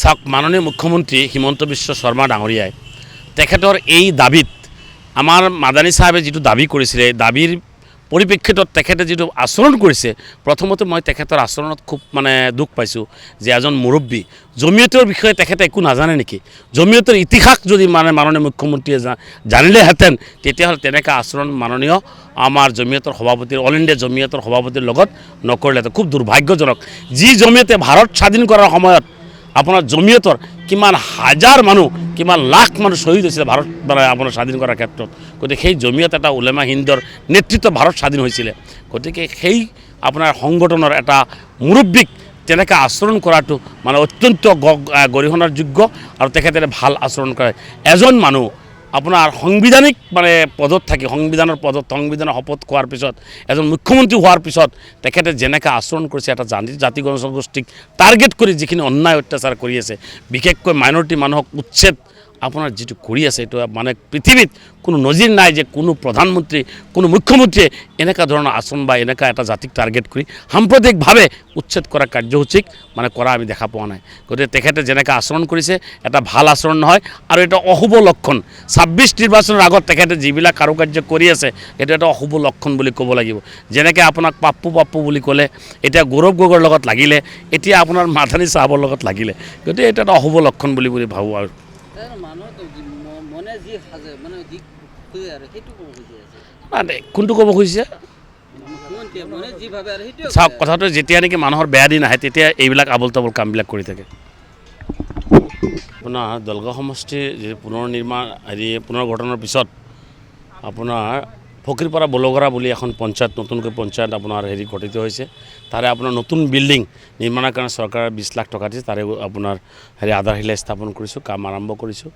চাওক মাননীয় মুখ্যমন্ত্ৰী হিমন্ত বিশ্ব শৰ্মা ডাঙৰীয়াই তেখেতৰ এই দাবীত আমাৰ মাদানী চাহাবে যিটো দাবী কৰিছিলে দাবীৰ পৰিপ্ৰেক্ষিতত তেখেতে যিটো আচৰণ কৰিছে প্ৰথমতে মই তেখেতৰ আচৰণত খুব দুখ পাইছোঁ যে এজন মুৰব্বী জমিয়তৰ বিষয়ে তেখেতে একো নাজানে নেকি জমিয়তৰ ইতিহাস যদি মাননীয় মুখ্যমন্ত্ৰীয়ে জানিলেহেঁতেন তেতিয়াহ'লে তেনেকুৱা আচৰণ মাননীয় আমাৰ জমিয়তৰ সভাপতিৰ অল ইণ্ডিয়া জমিয়তৰ সভাপতিৰ লগত নকৰিলেহেঁতেন খুব দুৰ্ভাগ্যজনক যি জমিয়তে ভাৰত স্বাধীন কৰাৰ সময়ত আপোনাৰ জমিয়তৰ কিমান হাজাৰ মানুহ কিমান লাখ মানুহ শ্বহীদ হৈছিলে ভাৰত আপোনাৰ স্বাধীন কৰাৰ ক্ষেত্ৰত গতিকে সেই জমিয়ত এটা উলেমা হিন্দৰ নেতৃত্বত ভাৰত স্বাধীন হৈছিলে গতিকে সেই আপোনাৰ সংগঠনৰ এটা মুৰব্বীক তেনেকৈ আচৰণ কৰাটো অত্যন্ত গৰিহণাৰ যোগ্য আৰু তেখেতে ভাল আচৰণ কৰে এজন মানুহ আপোনাৰ সাংবিধানিক পদত থাকি সংবিধানৰ শপত খোৱাৰ পিছত এজন মুখ্যমন্ত্ৰী হোৱাৰ পিছত তেখেতে যেনেকৈ আচৰণ কৰিছে এটা জাতি জনগোষ্ঠীক টাৰ্গেট কৰি যিখিনি অন্যায় অত্যাচাৰ কৰি আছে বিশেষকৈ মাইনৰিটি মানুহক উচ্ছেদ আপোনাৰ যিটো কৰি আছে এইটো পৃথিৱীত কোনো নজিৰ নাই যে কোনো প্ৰধানমন্ত্ৰী কোনো মুখ্যমন্ত্ৰীয়ে এনেকুৱা ধৰণৰ আচৰণ বা এনেকুৱা এটা জাতিক টাৰ্গেট কৰি সাম্প্ৰদায়িকভাৱে উচ্ছেদ কৰা কাৰ্যসূচীক কৰা আমি দেখা পোৱা নাই গতিকে তেখেতে যেনেকৈ আচৰণ কৰিছে এটা ভাল আচৰণ নহয় আৰু এটা অশুভ লক্ষণ ২৬ নিৰ্বাচনৰ আগত তেখেতে যিবিলাক কাৰুকাৰ্য কৰি আছে এইটো এটা অশুভ লক্ষণ বুলি ক'ব লাগিব যেনেকৈ আপোনাক পাপ্পু বুলি ক'লে এতিয়া গৌৰৱ গগৈৰ লগত লাগিলে এতিয়া আপোনাৰ মাদানী চাহাবৰ লগত লাগিলে গতিকে এইটো এটা অশুভ লক্ষণ বুলি ভাবোঁ আৰু কোনটো ক'ব খুজিছে চাওক কথাটো যেতিয়া নেকি মানুহৰ বেয়া দিন আহে তেতিয়া এইবিলাক আবল তাবল কামবিলাক কৰি থাকে আপোনাৰ দলগাঁও সমষ্টিৰ যি পুনৰ্গঠনৰ পিছত আপোনাৰ ফকীৰপাৰা বলগৰা বুলি এখন পঞ্চায়ত নতুনকৈ পঞ্চায়ত আপোনাৰ গঠিত হৈছে তাৰে আপোনাৰ নতুন বিল্ডিং নিৰ্মাণৰ কাৰণে চৰকাৰে ২০ লাখ টকা দিছে তাৰে আপোনাৰ আধাৰশিলা স্থাপন কৰিছোঁ কাম আৰম্ভ কৰিছোঁ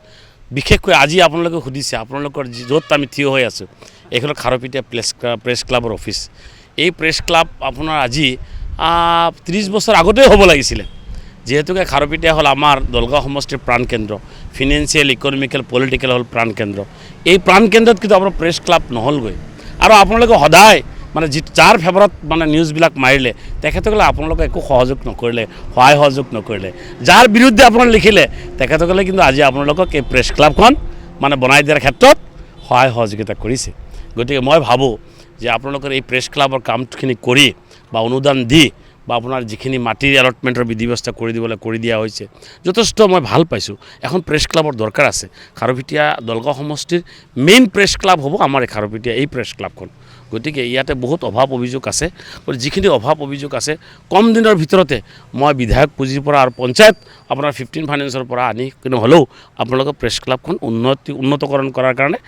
বিশেষকৈ আজি আপোনালোকে সুধিছে আপোনালোকৰ য'ত আমি থিয় হৈ আছোঁ এইখন খাৰুপেটীয়া প্ৰেছ ক্লাবৰ অফিচ এই প্ৰেছ ক্লাব আপোনাৰ আজি ৩০ বছৰ আগতেই হ'ব লাগিছিলে যিহেতুকে খাৰুপেটীয়া হ'ল আমাৰ দলগাঁও সমষ্টিৰ প্ৰাণকেন্দ্ৰ ফিনেন্সিয়েল ইকনমিকেল পলিটিকেল হ'ল প্ৰাণকেন্দ্ৰ এই প্ৰাণকেন্দ্ৰত কিন্তু আপোনাৰ প্ৰেছ ক্লাব নহ'লগৈ আৰু আপোনালোকে সদায় যাৰ ফেভাৰত নিউজবিলাক মাৰিলে তেখেতসকলে আপোনালোকে একো সহযোগ নকৰিলে সহায় সহযোগ নকৰিলে যাৰ বিৰুদ্ধে আপোনালোকে লিখিলে তেখেতসকলে কিন্তু আজি আপোনালোকক এই প্ৰেছ ক্লাবখন বনাই দিয়াৰ ক্ষেত্ৰত সহায় সহযোগিতা কৰিছে গতিকে মই ভাবোঁ যে আপোনালোকৰ এই প্ৰেছ ক্লাবৰ কামখিনি কৰি বা অনুদান দি বা আপোনাৰ যিখিনি মাটিৰ এলটমেণ্টৰ বিধি ব্যৱস্থা কৰি দিয়া হৈছে যথেষ্ট মই ভাল পাইছোঁ এখন প্ৰেছ ক্লাবৰ দৰকাৰ আছে খাৰুপেটীয়া দলগাঁও সমষ্টিৰ মেইন প্ৰেছ ক্লাব হ'ব আমাৰ এই খাৰুপেটীয়া এই প্ৰেছ ক্লাবখন গতিকে ইয়াতে বহুত অভাৱ অভিযোগ আছে যিখিনি অভাৱ অভিযোগ আছে কম দিনৰ ভিতৰতে মই বিধায়ক পুঁজিৰ পৰা আৰু পঞ্চায়ত আপোনাৰ 15 ফাইনেন্সৰ পৰা আনি কিন্তু হ'লেও আপোনালোকৰ প্ৰেছ ক্লাবখন উন্নতকৰণ কৰাৰ কাৰণে